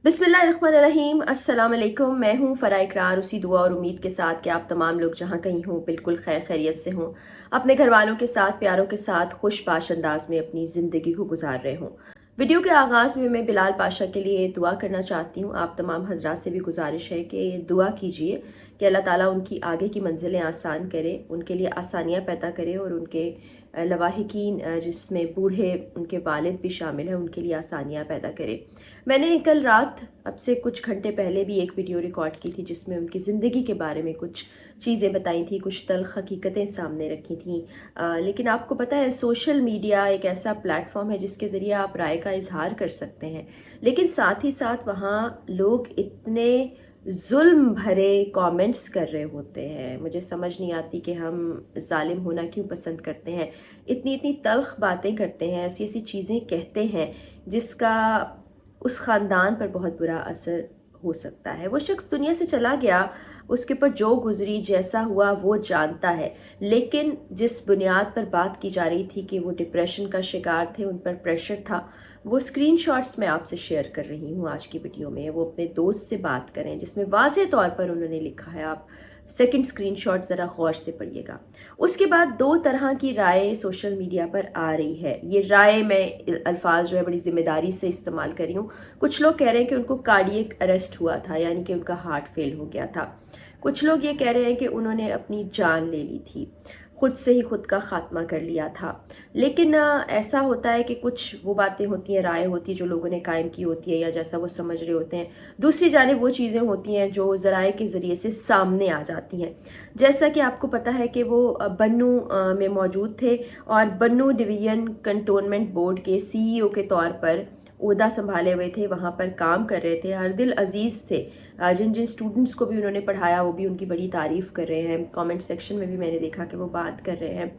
बिस्मिल्लाहिर्रहमानिर्रहीम। अस्सलाम वालेकुम। मैं हूँ फ़रा इकरार, उसी दुआ और उम्मीद के साथ कि आप तमाम लोग जहाँ कहीं हों बिल्कुल खैर खैरियत से हों, अपने घर वालों के साथ, प्यारों के साथ खुशबाश अंदाज में अपनी ज़िंदगी को गुजार रहे हों। वीडियो के आगाज़ में मैं बिलाल पाशा के लिए दुआ करना चाहती हूँ। आप तमाम हजरात से भी गुजारिश है कि दुआ कीजिए कि अल्लाह ताला उनकी आगे की मंजिलें आसान करे, उनके लिए आसानियाँ पैदा करे और उनके लवाहिकीन जिसमें बूढ़े उनके वालिद भी शामिल हैं उनके लिए आसानियाँ पैदा करे। मैंने कल रात अब से कुछ घंटे पहले भी एक वीडियो रिकॉर्ड की थी जिसमें उनकी ज़िंदगी के बारे में कुछ चीज़ें बताई थी, कुछ तल्ख़ हकीकतें सामने रखी थी। लेकिन आपको पता है सोशल मीडिया एक ऐसा प्लेटफॉर्म है जिसके ज़रिए आप राय का इजहार कर सकते हैं, लेकिन साथ ही साथ वहाँ लोग इतने जुल्म भरे कमेंट्स कर रहे होते हैं। मुझे समझ नहीं आती कि हम जालिम होना क्यों पसंद करते हैं, इतनी इतनी तल्ख़ बातें करते हैं, ऐसी ऐसी चीज़ें कहते हैं जिसका उस ख़ानदान पर बहुत बुरा असर हो सकता है। वो शख्स दुनिया से चला गया, उसके ऊपर जो गुजरी जैसा हुआ वो जानता है, लेकिन जिस बुनियाद पर बात की जा रही थी कि वो डिप्रेशन का शिकार थे, उन पर प्रेशर था, वो स्क्रीनशॉट्स मैं आपसे शेयर कर रही हूँ आज की वीडियो में। वो अपने दोस्त से बात करें जिसमें वाज़ेह तौर पर उन्होंने लिखा है, आप सेकंड स्क्रीनशॉट ज़रा गौर से पढ़िएगा। उसके बाद दो तरह की राय सोशल मीडिया पर आ रही है। ये राय मैं अल्फाज जो है बड़ी ज़िम्मेदारी से इस्तेमाल कर रही हूँ। कुछ लोग कह रहे हैं कि उनको कार्डियक अरेस्ट हुआ था, यानी कि उनका हार्ट फेल हो गया था। कुछ लोग ये कह रहे हैं कि उन्होंने अपनी जान ले ली थी, खुद से ही खुद का खात्मा कर लिया था। लेकिन ऐसा होता है कि कुछ वो बातें होती हैं, राय होती है जो लोगों ने कायम की होती है या जैसा वो समझ रहे होते हैं। दूसरी जानिब वो चीज़ें होती हैं जो ज़राए के ज़रिए से सामने आ जाती हैं। जैसा कि आपको पता है कि वो बन्नू में मौजूद थे और बन्नू डिवीज़न कंटोनमेंट बोर्ड के सीईओ के तौर पर ओहदा संभाले हुए थे, वहाँ पर काम कर रहे थे, हरदिल अजीज़ थे। जिन जिन स्टूडेंट्स को भी उन्होंने पढ़ाया वो भी उनकी बड़ी तारीफ़ कर रहे हैं। कमेंट सेक्शन में भी मैंने देखा कि वो बात कर रहे हैं।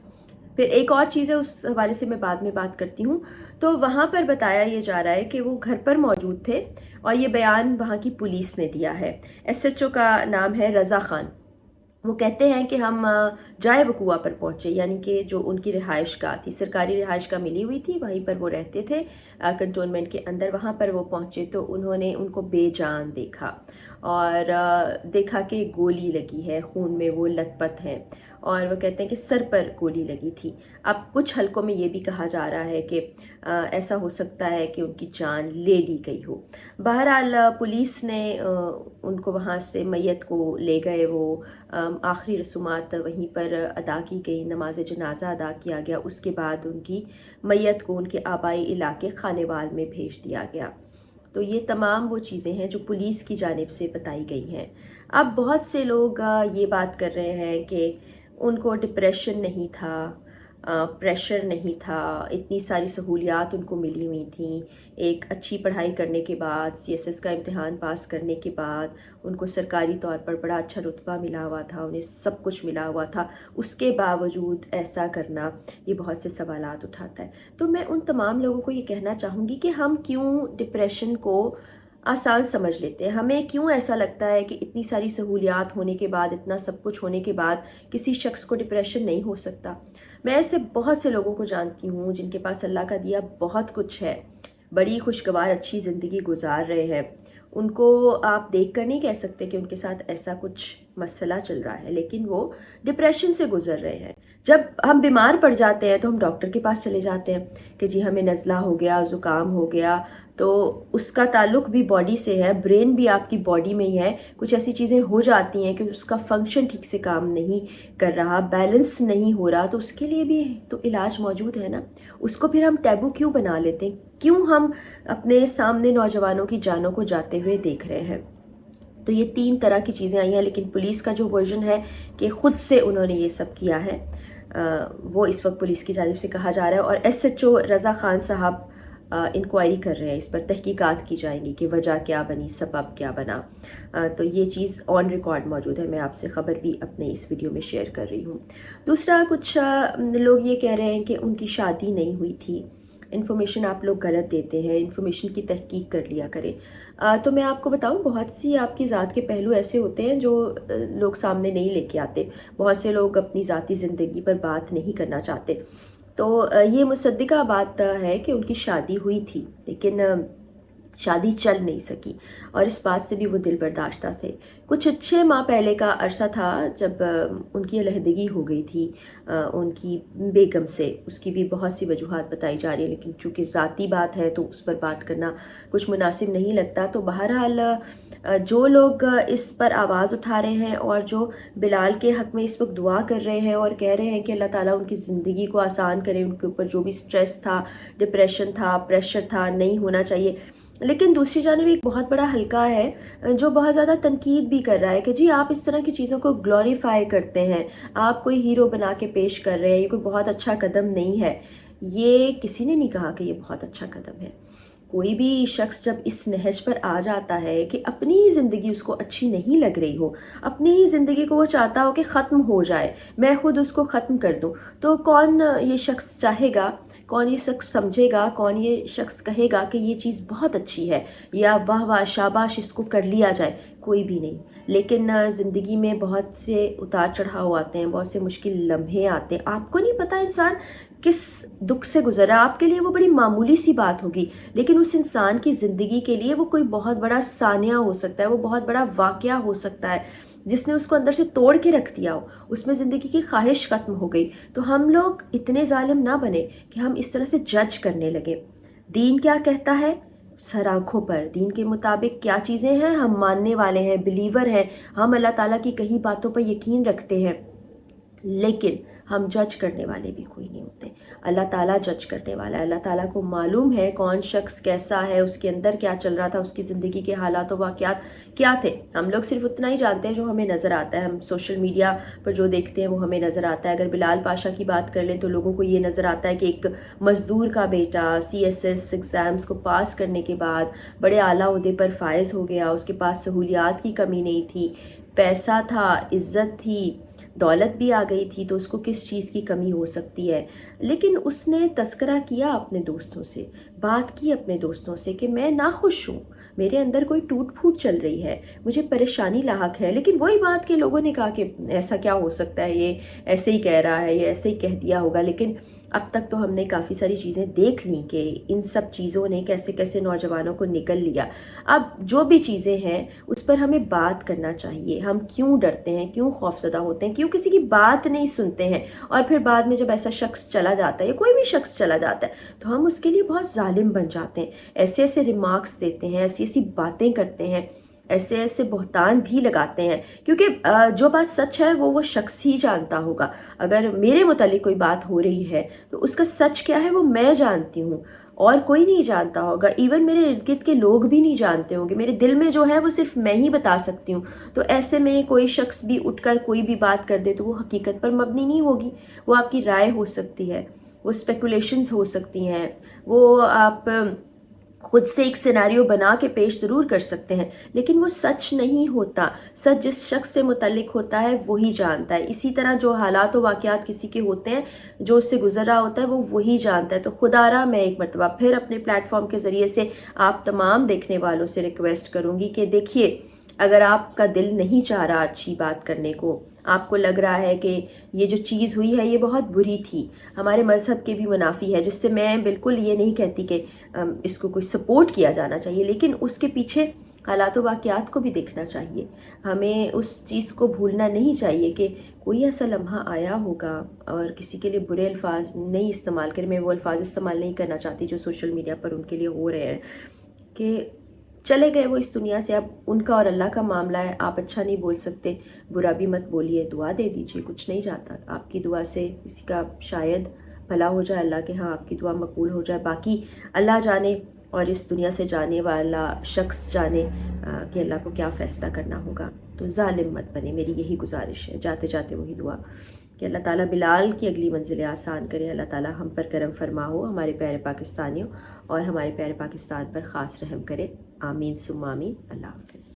फिर एक और चीज़ है, उस हवाले से मैं बाद में बात करती हूँ। तो वहाँ पर बताया ये जा रहा है कि वो घर पर मौजूद थे और ये बयान वहाँ की पुलिस ने दिया है। एसएचओ का नाम है रज़ा ख़ान। वो कहते हैं कि हम जाए वकुआ पर पहुँचे, यानी कि जो उनकी रिहाइश गाह थी, सरकारी रिहाइश गाह मिली हुई थी, वहीं पर वो रहते थे कंटोनमेंट के अंदर। वहाँ पर वो पहुँचे तो उन्होंने उनको बेजान देखा और देखा कि गोली लगी है, खून में वो लथपथ हैं और वो कहते हैं कि सर पर गोली लगी थी। अब कुछ हलकों में ये भी कहा जा रहा है कि ऐसा हो सकता है कि उनकी जान ले ली गई हो। बहरहाल पुलिस ने उनको वहाँ से मैयत को ले गए। वो आखिरी रसूमात वहीं पर अदा की गई, नमाज जनाजा अदा किया गया। उसके बाद उनकी मैयत को उनके आबाई इलाके खानेवाल में भेज दिया गया। तो ये तमाम वो चीज़ें हैं जो पुलिस की जानिब से बताई गई हैं। अब बहुत से लोग ये बात कर रहे हैं कि उनको डिप्रेशन नहीं था, प्रेशर नहीं था, इतनी सारी सहूलियात उनको मिली हुई थी। एक अच्छी पढ़ाई करने के बाद, सीएसएस का इम्तिहान पास करने के बाद उनको सरकारी तौर पर बड़ा अच्छा रुतबा मिला हुआ था, उन्हें सब कुछ मिला हुआ था। उसके बावजूद ऐसा करना ये बहुत से सवालात उठाता है। तो मैं उन तमाम लोगों को ये कहना चाहूँगी कि हम क्यों डिप्रेशन को आसान समझ लेते हैं। हमें क्यों ऐसा लगता है कि इतनी सारी सहूलियात होने के बाद, इतना सब कुछ होने के बाद किसी शख्स को डिप्रेशन नहीं हो सकता। मैं ऐसे बहुत से लोगों को जानती हूँ जिनके पास अल्लाह का दिया बहुत कुछ है, बड़ी खुशगवार अच्छी ज़िंदगी गुजार रहे हैं। उनको आप देख कर नहीं कह सकते कि उनके साथ ऐसा कुछ मसला चल रहा है, लेकिन वो डिप्रेशन से गुजर रहे हैं। जब हम बीमार पड़ जाते हैं तो हम डॉक्टर के पास चले जाते हैं कि जी हमें नज़ला हो गया, ज़ुकाम हो गया, तो उसका ताल्लुक भी बॉडी से है, ब्रेन भी आपकी बॉडी में ही है। कुछ ऐसी चीज़ें हो जाती हैं कि उसका फंक्शन ठीक से काम नहीं कर रहा, बैलेंस नहीं हो रहा, तो उसके लिए भी तो इलाज मौजूद है ना। उसको फिर हम टैबू क्यों बना लेते हैं? क्यों हम अपने सामने नौजवानों की जानों को जाते हुए देख रहे हैं? तो ये तीन तरह की चीज़ें आई हैं, लेकिन पुलिस का जो वर्जन है कि ख़ुद से उन्होंने ये सब किया है, वो इस वक्त पुलिस की जानिब से कहा जा रहा है। और एसएचओ रज़ा ख़ान साहब इंक्वायरी कर रहे हैं, इस पर तहकीकात की जाएंगी कि वजह क्या बनी, सबब क्या बना। तो ये चीज़ ऑन रिकॉर्ड मौजूद है, मैं आपसे ख़बर भी अपने इस वीडियो में शेयर कर रही हूँ। दूसरा, कुछ लोग ये कह रहे हैं कि उनकी शादी नहीं हुई थी। इन्फॉर्मेशन आप लोग गलत देते हैं, इन्फॉर्मेशन की तहकीक कर लिया करें। तो मैं आपको बताऊं, बहुत सी आपकी ज़ात के पहलू ऐसे होते हैं जो लोग सामने नहीं लेके आते। बहुत से लोग अपनी ज़ाती ज़िंदगी पर बात नहीं करना चाहते। तो ये मुसद्दिका बात है कि उनकी शादी हुई थी, लेकिन शादी चल नहीं सकी और इस बात से भी वो दिल बर्दाश्ता से। कुछ 6 माह पहले का अरसा था जब उनकी अलहदगी हो गई थी उनकी बेगम से। उसकी भी बहुत सी वजूहात बताई जा रही है, लेकिन चूँकि ज़ाती बात है तो उस पर बात करना कुछ मुनासिब नहीं लगता। तो बहरहाल जो लोग इस पर आवाज़ उठा रहे हैं और जो बिलाल के हक़ में इस वक्त दुआ कर रहे हैं और कह रहे हैं कि अल्लाह ताला उनकी ज़िंदगी को आसान करे, उनके ऊपर जो भी स्ट्रेस था, डिप्रेशन था, प्रेशर था, नहीं होना चाहिए। लेकिन दूसरी जानिब एक बहुत बड़ा हल्का है जो बहुत ज़्यादा तनकीद भी कर रहा है कि जी आप इस तरह की चीज़ों को ग्लोरीफाई करते हैं, आप कोई हीरो बना के पेश कर रहे हैं, ये कोई बहुत अच्छा कदम नहीं है। ये किसी ने नहीं कहा कि ये बहुत अच्छा कदम है। कोई भी शख्स जब इस नहज पर आ जाता है कि अपनी ही ज़िंदगी उसको अच्छी नहीं लग रही हो, अपनी ही ज़िंदगी को वो चाहता हो कि ख़त्म हो जाए, मैं खुद उसको ख़त्म कर दूं, तो कौन ये शख्स चाहेगा, कौन ये शख्स समझेगा, कौन ये शख्स कहेगा कि ये चीज़ बहुत अच्छी है या वाह वाह शाबाश इसको कर लिया जाए? कोई भी नहीं। लेकिन ज़िंदगी में बहुत से उतार चढ़ाव आते हैं, बहुत से मुश्किल लम्हे आते हैं। आपको नहीं पता इंसान किस दुख से गुजरा, आपके लिए वो बड़ी मामूली सी बात होगी, लेकिन उस इंसान की ज़िंदगी के लिए वो कोई बहुत बड़ा सानिया हो सकता है, वो बहुत बड़ा वाक़या हो सकता है जिसने उसको अंदर से तोड़ के रख दिया हो, उसमें ज़िंदगी की ख्वाहिश ख़त्म हो गई। तो हम लोग इतने जालिम ना बने कि हम इस तरह से जज करने लगे। दीन क्या कहता है? सर आँखों पर दीन के मुताबिक क्या चीज़ें हैं, हम मानने वाले हैं, बिलीवर हैं, हम अल्लाह ताला की कही बातों पर यकीन रखते हैं, लेकिन हम जज करने वाले भी कोई नहीं होते। अल्लाह ताला जज करने वाला है। अल्लाह ताला को मालूम है कौन शख्स कैसा है, उसके अंदर क्या चल रहा था, उसकी ज़िंदगी के हालात व वाक़यात क्या थे। हम लोग सिर्फ उतना ही जानते हैं जो हमें नज़र आता है, हम सोशल मीडिया पर जो देखते हैं वो हमें नज़र आता है। अगर बिलाल पाशा की बात कर लें तो लोगों को ये नज़र आता है कि एक मज़दूर का बेटा CSS एग्ज़ाम्स को पास करने के बाद बड़े आला ओहदे पर फायज़ हो गया, उसके पास सहूलियात की कमी नहीं थी, पैसा था, इज़्ज़त थी, दौलत भी आ गई थी, तो उसको किस चीज़ की कमी हो सकती है। लेकिन उसने तस्करा किया अपने दोस्तों से, बात की अपने दोस्तों से कि मैं नाखुश हूँ, मेरे अंदर कोई टूट फूट चल रही है, मुझे परेशानी लाहक है। लेकिन वही बात के लोगों ने कहा कि ऐसा क्या हो सकता है, ये ऐसे ही कह रहा है, ये ऐसे ही कह दिया होगा। लेकिन अब तक तो हमने काफ़ी सारी चीज़ें देख ली कि इन सब चीज़ों ने कैसे कैसे नौजवानों को निगल लिया। अब जो भी चीज़ें हैं उस पर हमें बात करना चाहिए। हम क्यों डरते हैं, क्यों खौफजदा होते हैं, क्यों किसी की बात नहीं सुनते हैं, और फिर बाद में जब ऐसा शख्स चला जाता है या कोई भी शख्स चला जाता है तो हम उसके लिए बहुत जालिम बन जाते हैं, ऐसे ऐसे रिमार्क्स देते हैं, ऐसी ऐसी बातें करते हैं, ऐसे ऐसे बहतान भी लगाते हैं। क्योंकि जो बात सच है वो शख्स ही जानता होगा। अगर मेरे मुतालिक कोई बात हो रही है तो उसका सच क्या है वो मैं जानती हूँ और कोई नहीं जानता होगा। इवन मेरे इर्द गिर्द के लोग भी नहीं जानते होंगे। मेरे दिल में जो है वो सिर्फ मैं ही बता सकती हूँ। तो ऐसे में कोई शख्स भी उठकर कोई भी बात कर दे तो वो हकीकत पर मबनी नहीं होगी, वो आपकी राय हो सकती है, वो स्पेकुलेशंस हो सकती हैं, वो आप खुद से एक सिनेरियो बना के पेश ज़रूर कर सकते हैं, लेकिन वो सच नहीं होता। सच जिस शख्स से मुतल्लिक होता है वही जानता है। इसी तरह जो हालात व वाक़यात किसी के होते हैं, जो उससे गुजर रहा होता है वो वही जानता है। तो खुदारा मैं एक मरतबा फिर अपने प्लेटफॉर्म के ज़रिए से आप तमाम देखने वालों से रिक्वेस्ट करूँगी कि देखिए, अगर आपका दिल नहीं चाह रहा अच्छी बात करने को, आपको लग रहा है कि ये जो चीज़ हुई है ये बहुत बुरी थी, हमारे मज़हब के भी मुनाफी है, जिससे मैं बिल्कुल ये नहीं कहती कि इसको कोई सपोर्ट किया जाना चाहिए, लेकिन उसके पीछे हालात व वाक़यात को भी देखना चाहिए। हमें उस चीज़ को भूलना नहीं चाहिए कि कोई ऐसा लम्हा आया होगा, और किसी के लिए बुरे अल्फाज नहीं इस्तेमाल करें, मैं वो अल्फाज इस्तेमाल नहीं करना चाहती जो सोशल मीडिया पर उनके लिए हो रहे हैं, कि चले गए वो इस दुनिया से, अब उनका और अल्लाह का मामला है। आप अच्छा नहीं बोल सकते, बुरा भी मत बोलिए, दुआ दे दीजिए, कुछ नहीं जाता। आपकी दुआ से किसी का शायद भला हो जाए, अल्लाह के हाँ आपकी दुआ मकबूल हो जाए। बाकी अल्लाह जाने और इस दुनिया से जाने वाला शख्स जाने कि अल्लाह को क्या फ़ैसला करना होगा। तो जालिम मत बने, मेरी यही गुजारिश है। जाते जाते वही दुआ कि अल्लाह ताला बिलाल की अगली मंजिलें आसान करे। अल्लाह ताला हम पर करम फरमा हो, हमारे प्यारे पाकिस्तानियों और हमारे प्यारे पाकिस्तान पर ख़ास रहम करे। आमीन सुम्मा आमीन। अल्लाह हाफ़िज़।